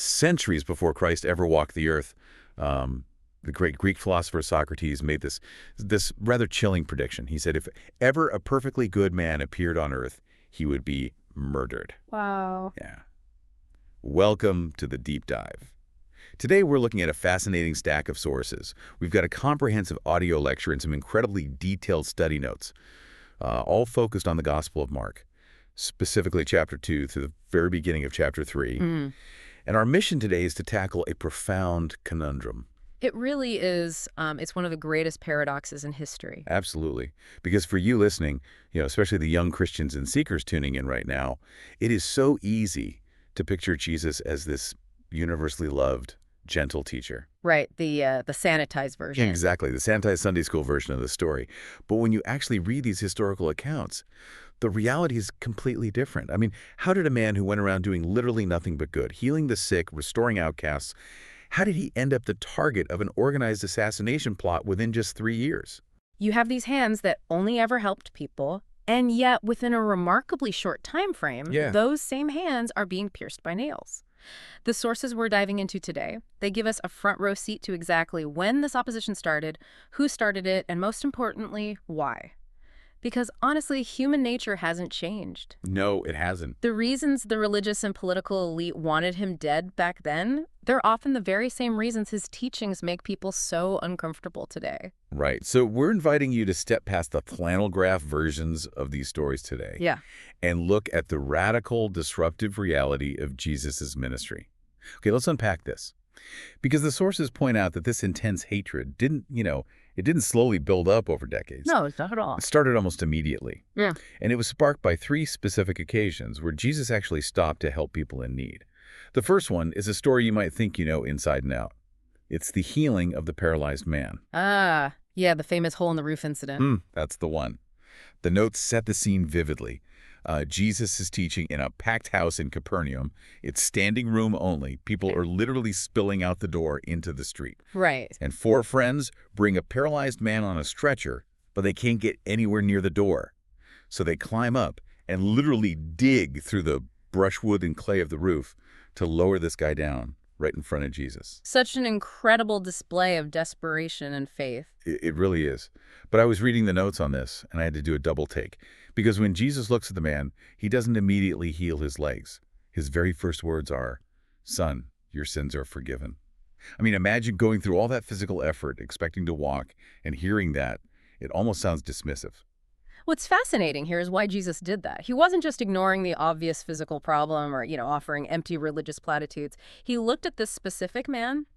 centuries before Christ ever walked the earth, the great Greek philosopher Socrates made this rather chilling prediction. He said if ever a perfectly good man appeared on earth, he would be murdered. Wow. Yeah. Welcome to the deep dive. Today we're looking at a fascinating stack of sources. We've got a comprehensive audio lecture and some incredibly detailed study notes, all focused on the Gospel of Mark, specifically chapter 2 through the very beginning of chapter 3. And our mission today is to tackle a profound conundrum. It really is. It's one of the greatest paradoxes in history. Absolutely. Because for you listening, especially the young Christians and seekers tuning in right now, it is so easy to picture Jesus as this universally loved, gentle teacher. Right, the sanitized version. Exactly, the sanitized Sunday school version of the story. But when you actually read these historical accounts, the reality is completely different. I mean, how did a man who went around doing literally nothing but good, healing the sick, restoring outcasts, how did he end up the target of an organized assassination plot within just 3 years? You have these hands that only ever helped people, and yet within a remarkably short time frame, those same hands are being pierced by nails. The sources we're diving into today, they give us a front row seat to exactly when this opposition started, who started it, and most importantly, why. Because honestly, human nature hasn't changed. No, it hasn't. The reasons the religious and political elite wanted him dead back then, they're often the very same reasons his teachings make people so uncomfortable today. Right. So we're inviting you to step past the flannel graph versions of these stories today. Yeah. And look at the radical, disruptive reality of Jesus's ministry. Okay, let's unpack this. Because the sources point out that this intense hatred didn't slowly build up over decades. No, it's not at all. It started almost immediately. Yeah. And it was sparked by 3 specific occasions where Jesus actually stopped to help people in need. The first one is a story you might think you know inside and out. It's the healing of the paralyzed man. Ah, yeah, the famous hole in the roof incident. That's the one. The notes set the scene vividly. Jesus is teaching in a packed house in Capernaum. It's standing room only. People are literally spilling out the door into the street. Right. And 4 friends bring a paralyzed man on a stretcher, but they can't get anywhere near the door. So they climb up and literally dig through the brushwood and clay of the roof to lower this guy down right in front of Jesus. Such an incredible display of desperation and faith. It really is. But I was reading the notes on this, and I had to do a double take. Because when Jesus looks at the man, he doesn't immediately heal his legs. His very first words are, "Son, your sins are forgiven." I mean, imagine going through all that physical effort, expecting to walk, and hearing that. It almost sounds dismissive. What's fascinating here is why Jesus did that. He wasn't just ignoring the obvious physical problem or, offering empty religious platitudes. He looked at this specific man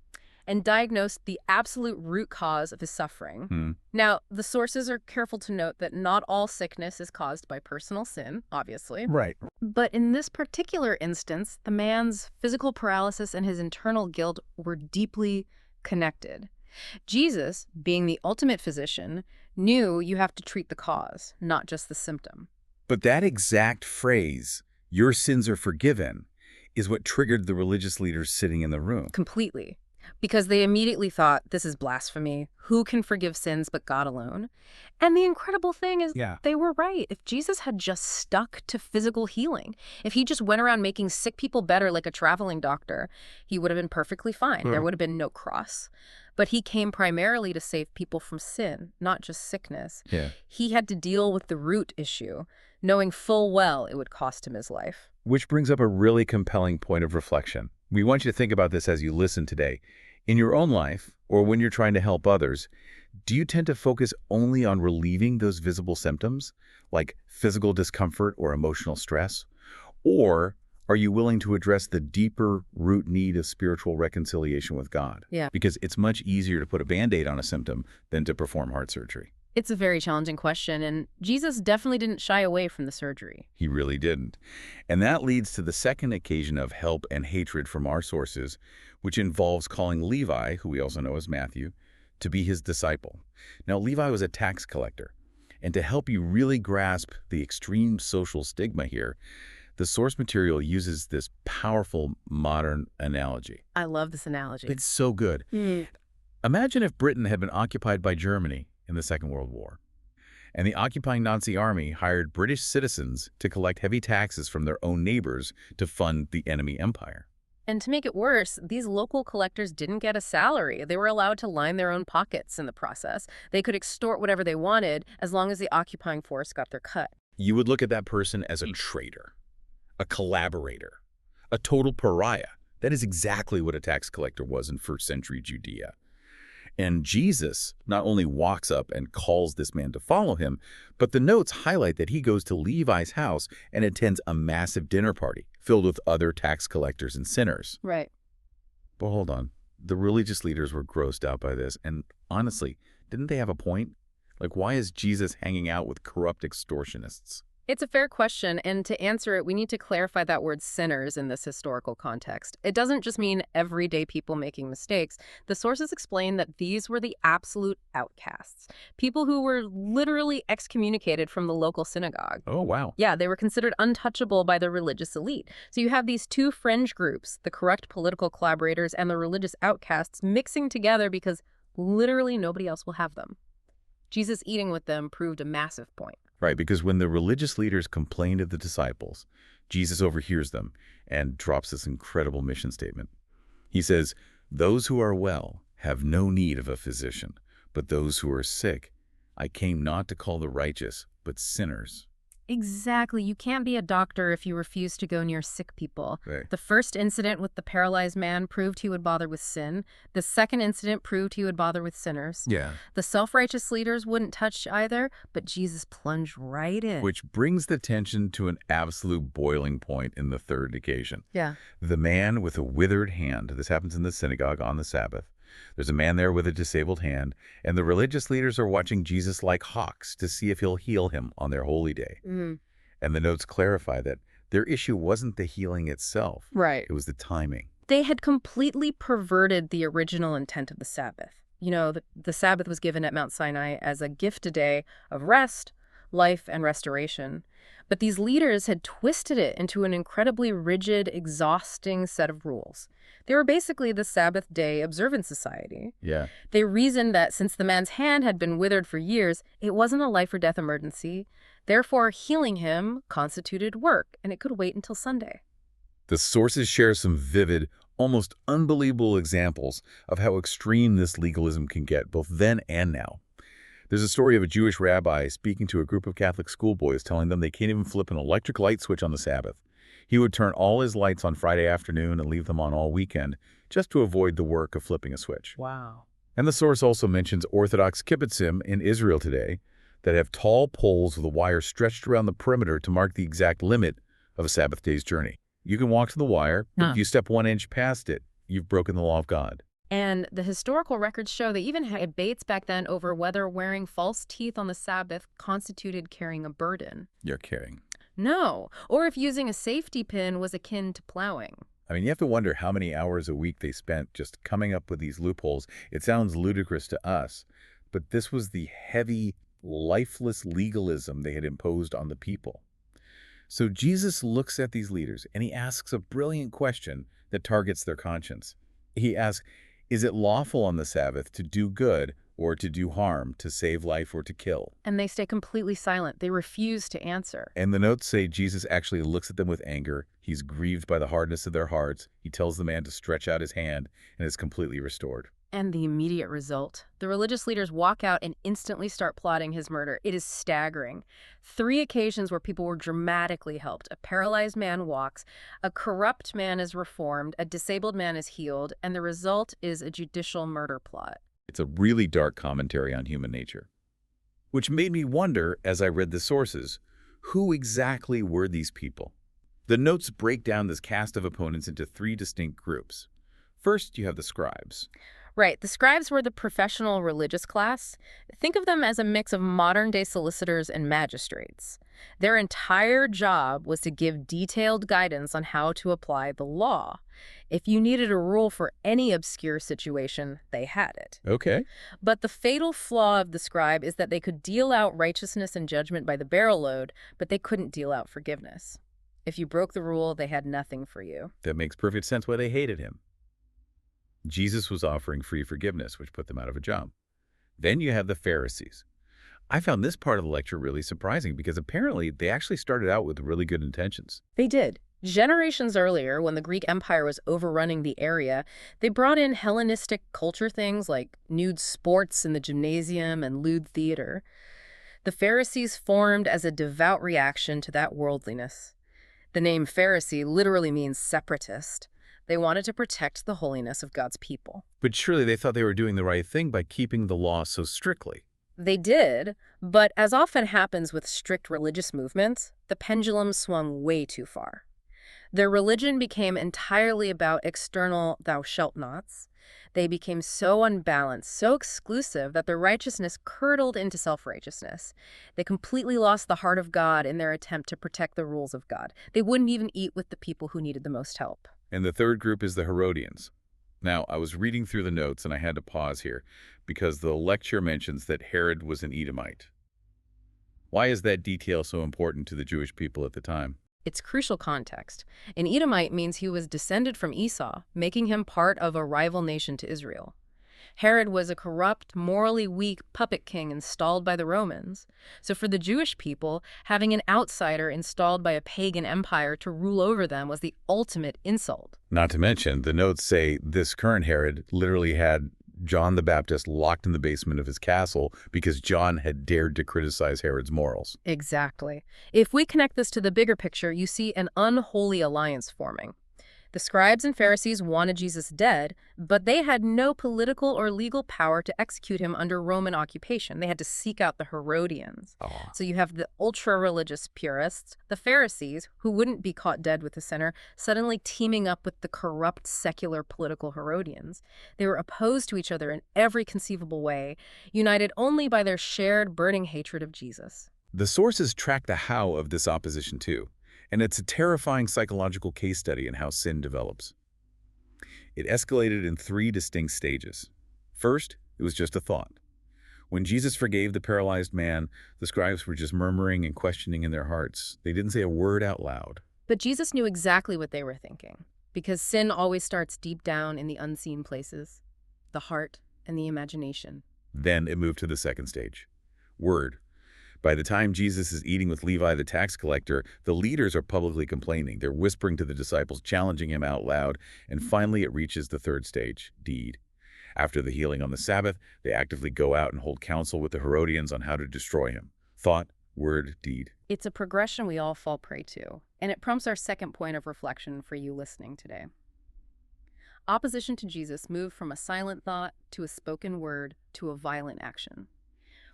and diagnosed the absolute root cause of his suffering. Now, the sources are careful to note that not all sickness is caused by personal sin, obviously. Right. But in this particular instance, the man's physical paralysis and his internal guilt were deeply connected. Jesus, being the ultimate physician, knew you have to treat the cause, not just the symptom. But that exact phrase, "your sins are forgiven," is what triggered the religious leaders sitting in the room. Completely. Because they immediately thought, this is blasphemy. Who can forgive sins but God alone? And the incredible thing is, they were right. If Jesus had just stuck to physical healing, if he just went around making sick people better like a traveling doctor, he would have been perfectly fine. There would have been no cross. But he came primarily to save people from sin, not just sickness. He had to deal with the root issue, knowing full well it would cost him his life. Which brings up a really compelling point of reflection. We want you to think about this as you listen today. In your own life, or when you're trying to help others, do you tend to focus only on relieving those visible symptoms, like physical discomfort or emotional stress? Or are you willing to address the deeper root need of spiritual reconciliation with God? Because it's much easier to put a Band-Aid on a symptom than to perform heart surgery. It's a very challenging question, and Jesus definitely didn't shy away from the surgery. He really didn't. And that leads to the second occasion of help and hatred from our sources, which involves calling Levi, who we also know as Matthew, to be his disciple. Now, Levi was a tax collector. And to help you really grasp the extreme social stigma here, the source material uses this powerful modern analogy. I love this analogy. It's so good. Imagine if Britain had been occupied by Germany in the Second World War, and the occupying Nazi army hired British citizens to collect heavy taxes from their own neighbors to fund the enemy empire. And to make it worse, these local collectors didn't get a salary. They were allowed to line their own pockets in the process. They could extort whatever they wanted as long as the occupying force got their cut. You would look at that person as a traitor, a collaborator, a total pariah. That is exactly what a tax collector was in first century Judea. And Jesus not only walks up and calls this man to follow him, but the notes highlight that he goes to Levi's house and attends a massive dinner party filled with other tax collectors and sinners. Right. But hold on. The religious leaders were grossed out by this. And honestly, didn't they have a point? Like, why is Jesus hanging out with corrupt extortionists? It's a fair question, and to answer it, we need to clarify that word sinners in this historical context. It doesn't just mean everyday people making mistakes. The sources explain that these were the absolute outcasts, people who were literally excommunicated from the local synagogue. Oh, wow. Yeah, they were considered untouchable by the religious elite. So you have these two fringe groups, the corrupt political collaborators and the religious outcasts, mixing together because literally nobody else will have them. Jesus eating with them proved a massive point. Right, because when the religious leaders complained of the disciples, Jesus overhears them and drops this incredible mission statement. He says, "Those who are well have no need of a physician, but those who are sick, I came not to call the righteous, but sinners." Exactly. You can't be a doctor if you refuse to go near sick people. Right. The first incident with the paralyzed man proved he would bother with sin. The second incident proved he would bother with sinners. Yeah. The self-righteous leaders wouldn't touch either, but Jesus plunged right in. Which brings the tension to an absolute boiling point in the third occasion. Yeah. The man with a withered hand. This happens in the synagogue on the Sabbath. There's a man there with a disabled hand, and the religious leaders are watching Jesus like hawks to see if he'll heal him on their holy day. Mm. And the notes clarify that their issue wasn't the healing itself. Right. It was the timing. They had completely perverted the original intent of the Sabbath. You know, the Sabbath was given at Mount Sinai as a gift a day of rest, life, and restoration. But these leaders had twisted it into an incredibly rigid, exhausting set of rules. They were basically the Sabbath day observance society. Yeah. They reasoned that since the man's hand had been withered for years, it wasn't a life or death emergency. Therefore, healing him constituted work, and it could wait until Sunday. The sources share some vivid, almost unbelievable examples of how extreme this legalism can get, both then and now. There's a story of a Jewish rabbi speaking to a group of Catholic schoolboys, telling them they can't even flip an electric light switch on the Sabbath. He would turn all his lights on Friday afternoon and leave them on all weekend, just to avoid the work of flipping a switch. Wow. And the source also mentions Orthodox kibbutzim in Israel today that have tall poles with a wire stretched around the perimeter to mark the exact limit of a Sabbath day's journey. You can walk to the wire, but if you step 1 inch past it, you've broken the law of God. And the historical records show they even had debates back then over whether wearing false teeth on the Sabbath constituted carrying a burden. You're kidding. No, or if using a safety pin was akin to plowing. I mean, you have to wonder how many hours a week they spent just coming up with these loopholes. It sounds ludicrous to us, but this was the heavy, lifeless legalism they had imposed on the people. So Jesus looks at these leaders and he asks a brilliant question that targets their conscience. He asks, is it lawful on the Sabbath to do good or to do harm, to save life or to kill? And they stay completely silent. They refuse to answer. And the notes say Jesus actually looks at them with anger. He's grieved by the hardness of their hearts. He tells the man to stretch out his hand and is completely restored. And the immediate result, the religious leaders walk out and instantly start plotting his murder. It is staggering. 3 occasions where people were dramatically helped. A paralyzed man walks, a corrupt man is reformed, a disabled man is healed, and the result is a judicial murder plot. It's a really dark commentary on human nature. Which made me wonder, as I read the sources, who exactly were these people? The notes break down this cast of opponents into 3 distinct groups. First, you have the scribes. Right. The scribes were the professional religious class. Think of them as a mix of modern-day solicitors and magistrates. Their entire job was to give detailed guidance on how to apply the law. If you needed a rule for any obscure situation, they had it. Okay. But the fatal flaw of the scribe is that they could deal out righteousness and judgment by the barrel load, but they couldn't deal out forgiveness. If you broke the rule, they had nothing for you. That makes perfect sense why they hated him. Jesus was offering free forgiveness, which put them out of a job. Then you have the Pharisees. I found this part of the lecture really surprising because apparently they actually started out with really good intentions. They did. Generations earlier, when the Greek Empire was overrunning the area, they brought in Hellenistic culture things like nude sports in the gymnasium and lewd theater. The Pharisees formed as a devout reaction to that worldliness. The name Pharisee literally means separatist. They wanted to protect the holiness of God's people. But surely they thought they were doing the right thing by keeping the law so strictly. They did, but as often happens with strict religious movements, the pendulum swung way too far. Their religion became entirely about external thou shalt nots. They became so unbalanced, so exclusive, that their righteousness curdled into self-righteousness. They completely lost the heart of God in their attempt to protect the rules of God. They wouldn't even eat with the people who needed the most help. And the third group is the Herodians. Now, I was reading through the notes and I had to pause here because the lecture mentions that Herod was an Edomite. Why is that detail so important to the Jewish people at the time? It's crucial context. An Edomite means he was descended from Esau, making him part of a rival nation to Israel. Herod was a corrupt, morally weak puppet king installed by the Romans. So for the Jewish people, having an outsider installed by a pagan empire to rule over them was the ultimate insult. Not to mention, the notes say this current Herod literally had John the Baptist locked in the basement of his castle because John had dared to criticize Herod's morals. Exactly. If we connect this to the bigger picture, you see an unholy alliance forming. The scribes and Pharisees wanted Jesus dead, but they had no political or legal power to execute him under Roman occupation. They had to seek out the Herodians. Oh. So you have the ultra-religious purists, the Pharisees, who wouldn't be caught dead with the sinner, suddenly teaming up with the corrupt, secular political Herodians. They were opposed to each other in every conceivable way, united only by their shared burning hatred of Jesus. The sources track the how of this opposition too. And it's a terrifying psychological case study in how sin develops. It escalated in 3 distinct stages. First, it was just a thought. When Jesus forgave the paralyzed man, the scribes were just murmuring and questioning in their hearts. They didn't say a word out loud. But Jesus knew exactly what they were thinking, because sin always starts deep down in the unseen places, the heart and the imagination. Then it moved to the second stage. Word. By the time Jesus is eating with Levi the tax collector, the leaders are publicly complaining. They're whispering to the disciples, challenging him out loud, and finally it reaches the third stage, deed. After the healing on the Sabbath, they actively go out and hold counsel with the Herodians on how to destroy him. Thought, word, deed. It's a progression we all fall prey to, and it prompts our second point of reflection for you listening today. Opposition to Jesus moved from a silent thought to a spoken word to a violent action.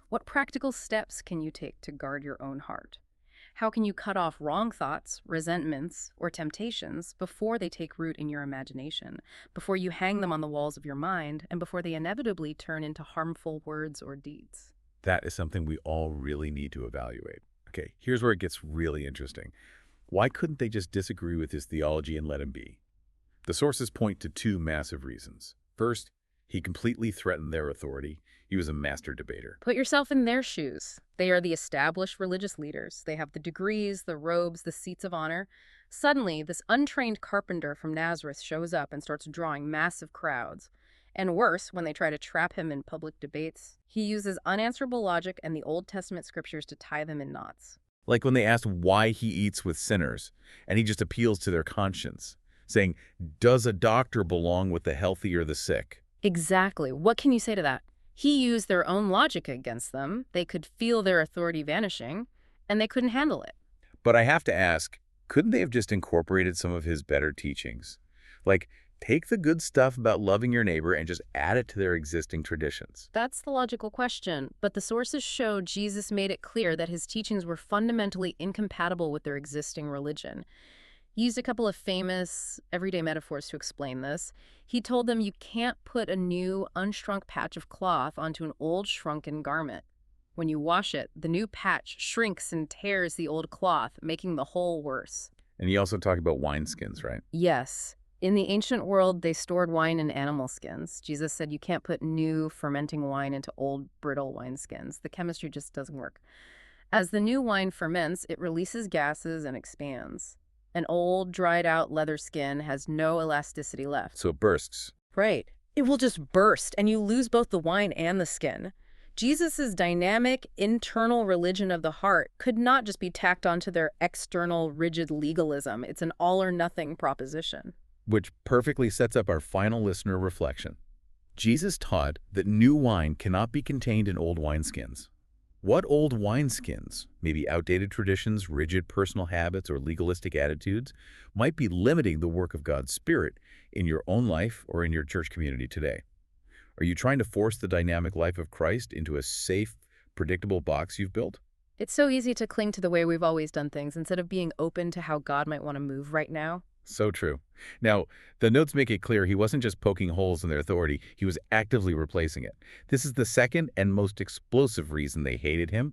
What practical steps can you take to guard your own heart? How can you cut off wrong thoughts, resentments, or temptations before they take root in your imagination, before you hang them on the walls of your mind, and before they inevitably turn into harmful words or deeds? That is something we all really need to evaluate. Okay, here's where it gets really interesting. Why couldn't they just disagree with his theology and let him be? The sources point to 2 massive reasons. First, he completely threatened their authority. He was a master debater. Put yourself in their shoes. They are the established religious leaders. They have the degrees, the robes, the seats of honor. Suddenly, this untrained carpenter from Nazareth shows up and starts drawing massive crowds. And worse, when they try to trap him in public debates, he uses unanswerable logic and the Old Testament scriptures to tie them in knots. Like when they asked why he eats with sinners, and he just appeals to their conscience, saying, does a doctor belong with the healthy or the sick? Exactly. What can you say to that? He used their own logic against them. They could feel their authority vanishing, and they couldn't handle it. But I have to ask, couldn't they have just incorporated some of his better teachings? Like, take the good stuff about loving your neighbor and just add it to their existing traditions. That's the logical question, but the sources show Jesus made it clear that his teachings were fundamentally incompatible with their existing religion. He used a couple of famous everyday metaphors to explain this. He told them you can't put a new, unshrunk patch of cloth onto an old, shrunken garment. When you wash it, the new patch shrinks and tears the old cloth, making the whole worse. And he also talked about wineskins, right? Yes. In the ancient world, they stored wine in animal skins. Jesus said you can't put new, fermenting wine into old, brittle wineskins. The chemistry just doesn't work. As the new wine ferments, it releases gases and expands. An old, dried-out leather skin has no elasticity left. So it bursts. Right. It will just burst, and you lose both the wine and the skin. Jesus' dynamic, internal religion of the heart could not just be tacked onto their external, rigid legalism. It's an all-or-nothing proposition. Which perfectly sets up our final listener reflection. Jesus taught that new wine cannot be contained in old wineskins. What old wineskins, maybe outdated traditions, rigid personal habits, or legalistic attitudes, might be limiting the work of God's Spirit in your own life or in your church community today? Are you trying to force the dynamic life of Christ into a safe, predictable box you've built? It's so easy to cling to the way we've always done things instead of being open to how God might want to move right now. So true. Now, the notes make it clear he wasn't just poking holes in their authority, he was actively replacing it. This is the second and most explosive reason they hated him.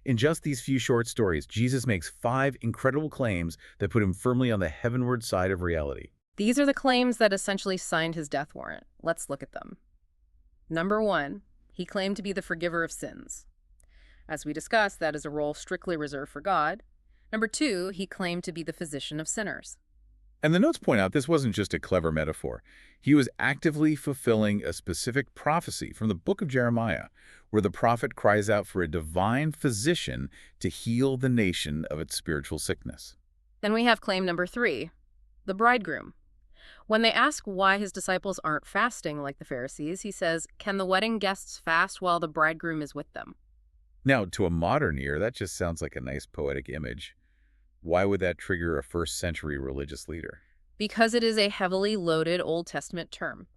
In just these few short stories, Jesus makes 5 incredible claims that put him firmly on the heavenward side of reality. These are the claims that essentially signed his death warrant. Let's look at them. Number 1, he claimed to be the forgiver of sins. As we discussed, that is a role strictly reserved for God. Number 2, he claimed to be the physician of sinners. And the notes point out this wasn't just a clever metaphor. He was actively fulfilling a specific prophecy from the book of Jeremiah, where the prophet cries out for a divine physician to heal the nation of its spiritual sickness. Then we have claim number 3, the bridegroom. When they ask why his disciples aren't fasting like the Pharisees, he says, "Can the wedding guests fast while the bridegroom is with them?" Now, to a modern ear, that just sounds like a nice poetic image. Why would that trigger a first-century religious leader? Because it is a heavily loaded Old Testament term.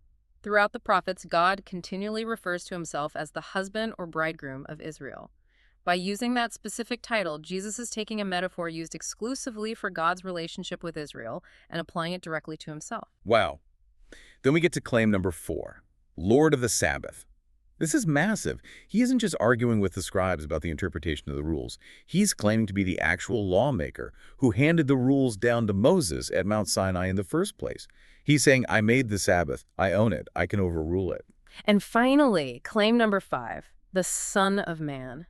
Throughout the prophets, God continually refers to himself as the husband or bridegroom of Israel. By using that specific title, Jesus is taking a metaphor used exclusively for God's relationship with Israel and applying it directly to himself. Wow. Then we get to claim number 4, Lord of the Sabbath. This is massive. He isn't just arguing with the scribes about the interpretation of the rules. He's claiming to be the actual lawmaker who handed the rules down to Moses at Mount Sinai in the first place. He's saying, I made the Sabbath. I own it. I can overrule it. And finally, claim number 5, the Son of Man.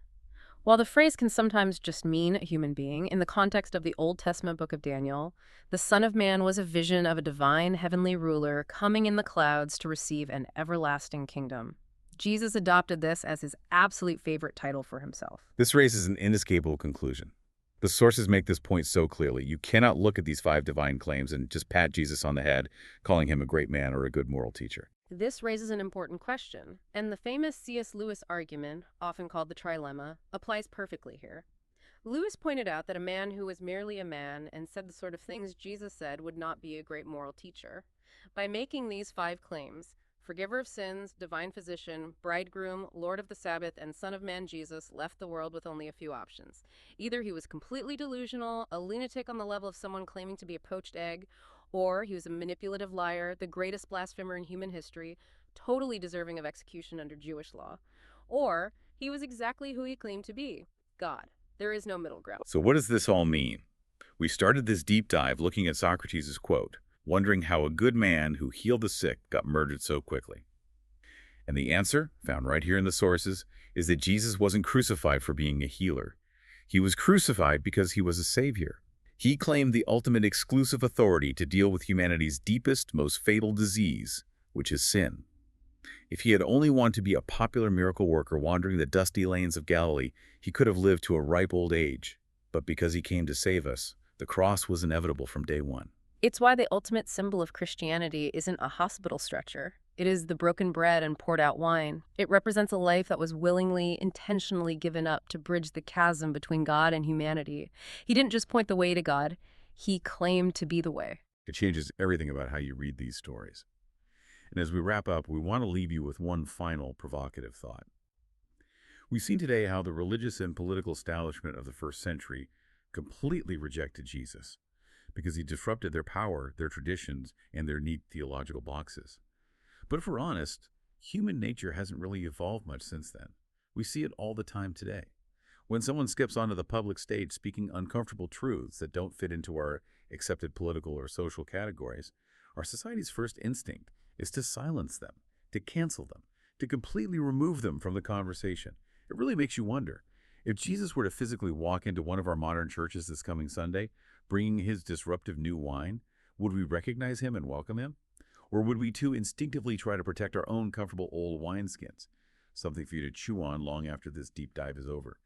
While the phrase can sometimes just mean a human being, in the context of the Old Testament book of Daniel, the Son of Man was a vision of a divine heavenly ruler coming in the clouds to receive an everlasting kingdom. Jesus adopted this as his absolute favorite title for himself. This raises an inescapable conclusion. The sources make this point so clearly. You cannot look at these 5 divine claims and just pat Jesus on the head, calling him a great man or a good moral teacher. This raises an important question, and the famous C.S. Lewis argument, often called the trilemma, applies perfectly here. Lewis pointed out that a man who was merely a man and said the sort of things Jesus said would not be a great moral teacher. By making these 5 claims, forgiver of sins, divine physician, bridegroom, Lord of the Sabbath, and Son of Man Jesus left the world with only a few options. Either he was completely delusional, a lunatic on the level of someone claiming to be a poached egg, or he was a manipulative liar, the greatest blasphemer in human history, totally deserving of execution under Jewish law. Or he was exactly who he claimed to be, God. There is no middle ground. So what does this all mean? We started this deep dive looking at Socrates' quote, wondering how a good man who healed the sick got murdered so quickly. And the answer, found right here in the sources, is that Jesus wasn't crucified for being a healer. He was crucified because he was a savior. He claimed the ultimate exclusive authority to deal with humanity's deepest, most fatal disease, which is sin. If he had only wanted to be a popular miracle worker wandering the dusty lanes of Galilee, he could have lived to a ripe old age. But because he came to save us, the cross was inevitable from day one. It's why the ultimate symbol of Christianity isn't a hospital stretcher. It is the broken bread and poured out wine. It represents a life that was willingly, intentionally given up to bridge the chasm between God and humanity. He didn't just point the way to God, he claimed to be the way. It changes everything about how you read these stories. And as we wrap up, we want to leave you with one final provocative thought. We've seen today how the religious and political establishment of the first century completely rejected Jesus, because he disrupted their power, their traditions, and their neat theological boxes. But if we're honest, human nature hasn't really evolved much since then. We see it all the time today. When someone skips onto the public stage speaking uncomfortable truths that don't fit into our accepted political or social categories, our society's first instinct is to silence them, to cancel them, to completely remove them from the conversation. It really makes you wonder, if Jesus were to physically walk into one of our modern churches this coming Sunday, bringing his disruptive new wine, would we recognize him and welcome him? Or would we too instinctively try to protect our own comfortable old wineskins? something for you to chew on long after this deep dive is over.